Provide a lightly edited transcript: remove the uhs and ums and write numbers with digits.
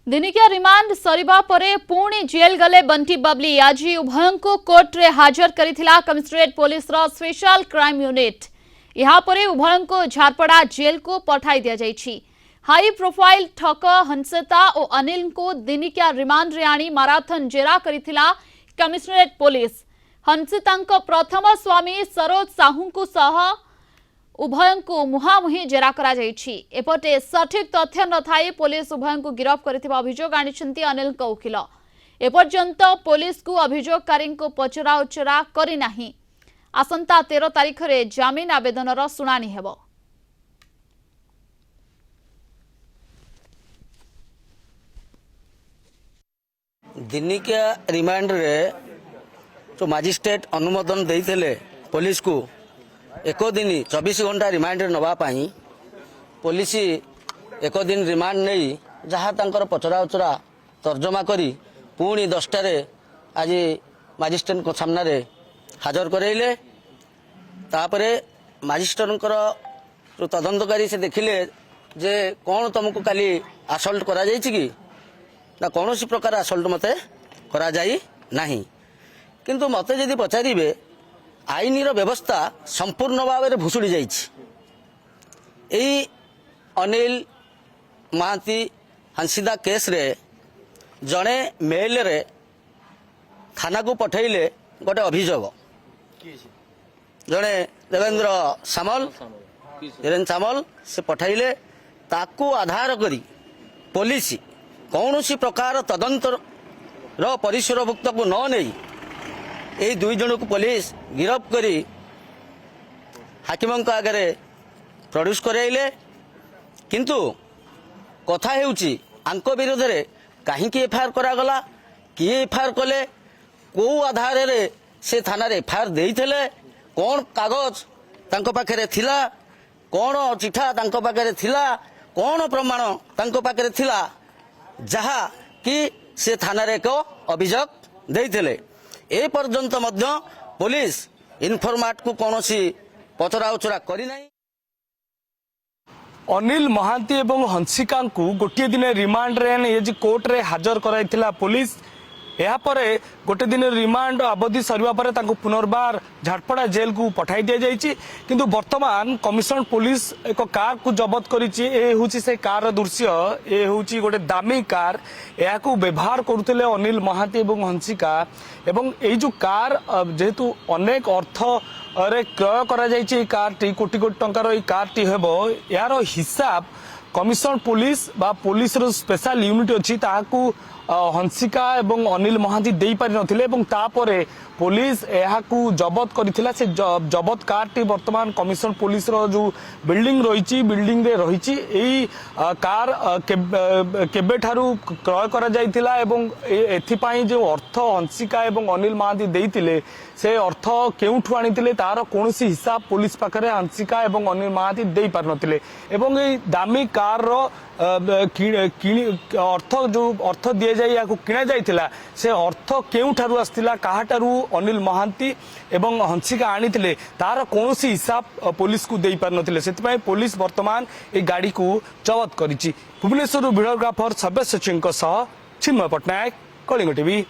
दिनिकिया remand सरिबा परे पुणी jail गले बंटी बबली आज उभय को कोर्ट रे हाजर करिथिला कमिश्नरेट पुलिस रो स्पेशल क्राइम यूनिट। यहाँ परे उभय को झारपड़ा जेल को पठाई दिया जाइछि। हाई प्रोफाइल ठक हंसता और अनिल को दिनिकिया रिमांड रे आनी माराथन जेरा करिथिला कमिश्नरेट पुलिस। हंसिता प्रथम स्वामी सरोज साहू को सह उभय को मुहामुही जेरा करा जाइछि। एपटे सठिक तथ्य न थाई पुलिस उभय को गिरफ करथिबा अभियोग आनिछंती अनिल को वकील। एपर्यंत पुलिस को अभियोगकारी को पचरा उचरा करि नाही। आसंता 13 तारिख रे जामिन आवेदनर सुनानी हेबो। दिनिकिया रिमांड रे जो मजिस्ट्रेट अनुमोदन देइथिले पुलिस को एक दिन 24 घंटा रिमांड नवापाई पुलिस एक दिन रिमांड नहीं जहाँ तंकर पचरा उचरा तर्जमा करी पुणी 10टारे आज मजिस्ट्रेट को सामने हाजर करैले। तापरे मजिस्ट्रेट जो तदंतकारी से देखिले जे कौन तुमको काली असल्ट करा जाइछि कि ना कौन सी प्रकार असल्ट मते करा जाई नहीं। किंतु मते यदि पचारिबे आईन व्यवस्था संपूर्ण भाव में भुशुड़ी जाइछि। अनिल महांती हंसिदा केस रे जड़े मेल रे थाना को पठेले गोटे अभियोग जड़े देवेंद्र सामल से पठेले ताकू आधार करी पुलिस कौन सी प्रकार तदंत परिसरभुक्त को न नहीं यही 2 जन को पुलिस गिरफ्त करी हाकिम आगे प्रोड्यूस कराइले। किंतु कथा हेउची आंक विरोध में कहीं एफआईआर करागला किए एफआईआर कले को आधार रे से थाना रे एफआईआर देइथिले कौन कागज तांको पाखरे थिला कौन चिठा तांको पाखरे थिला कौन प्रमाण तांको पाखरे थिला जहा कि से थाना रे को अभियोग देइथिले। ए पर्यंत मध्य पुलिस इनफॉर्मेट को कौन सी पचरा उचरा करी नहीं। अनिल महांती एवं हंसिका को गोटे दिन रिमांड रे कोर्ट रे हाजर कराइथिला पुलिस। या परे गोटे दिन रिमांड अवधि सरिबा परे तांको पुनर्बार झारपड़ा जेल को पठाई दिया जाइछि। किंतु वर्तमान कमिश्नर पुलिस एक कार को जबत करिछि। ए होछि से कार दृश्य ए होछि गोटे दामी कार या को व्यवहार करुथिले अनिल महांती एवं हंसिका एवं ए जो कार जेहेतु अनेक अर्थ रे क्रय करा जाइछि कार टी कोटी कोटी टंकार ए कार टी हेबो यार हिसाब कमिश्नर पुलिस बा पुलिस रो स्पेशल यूनिट अछि ताकू हंसिका एवं अनिल महांती देई पारि नथिले एवं तापरे पुलिस एहाकू जबत करिथिला। से जबत कारटी वर्तमान कमिश्नर पुलिस रो जो बिल्डिंग रहिछि बिल्डिंग रे रहिछि। एई कार केबे ठारू क्रय करा जाइथिला एवं एथि पई जो अर्थ हंसिका एवं अनिल महांती देइथिले से अर्थ केउठु आनिथिले तार कोनोसी हिसाब पुलिस पाखरे हंसिका एवं अनिल महांती देई पारि नथिले एवं एई दामी कार रो अर्थ जो अर्थ दिए जाए या किणा जाइथिला से अर्थ केउठारू आस्थिला काहाटारू अनिल महांती एवं हंसिका आनिथिले तार कोनोसी हिसाब पुलिस को देई पार नथिले। सेतिपई पुलिस वर्तमान ए गाड़ी को जबत करिछि। भुवनेश्वर वीडियोग्राफर सब्य सचिन सह चिन्मय पटनायक, कलिंग टीवी।